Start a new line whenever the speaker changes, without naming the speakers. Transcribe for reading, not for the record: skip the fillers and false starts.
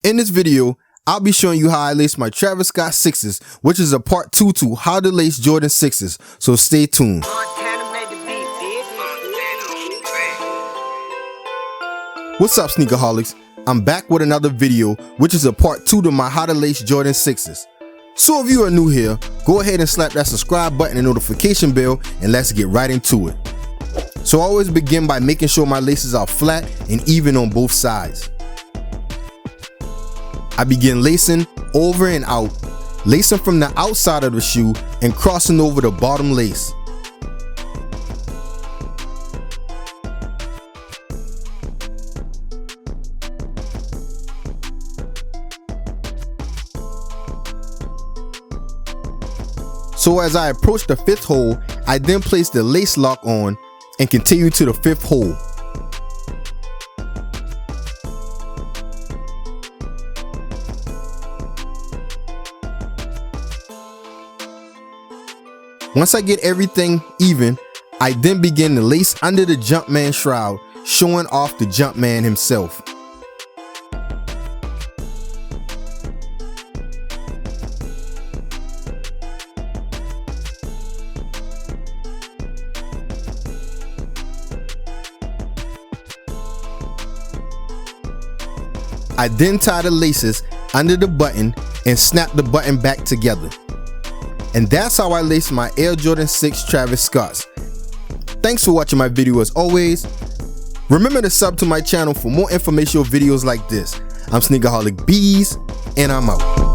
In this video, I'll be showing you how I lace my Travis Scott 6s, which is a part 2 to how to lace Jordan 6s, so stay tuned. What's up, Sneakerholics? I'm back with another video, which is a part 2 to my how to lace Jordan 6s. So if you are new here, go ahead and slap that subscribe button and notification bell, and let's get right into it. So I always begin by making sure my laces are flat and even on both sides. I begin lacing over and out, lacing from the outside of the shoe and crossing over the bottom lace. So as I approach the 5th hole, I then place the lace lock on and continue to the 5th hole. Once I get everything even, I then begin to lace under the Jumpman shroud, showing off the Jumpman himself. I then tie the laces under the button and snap the button back together. And that's how I lace my Air Jordan 6 Travis Scotts. Thanks for watching my video as always. Remember to sub to my channel for more informational videos like this. I'm SneakerholicBeez, and I'm out.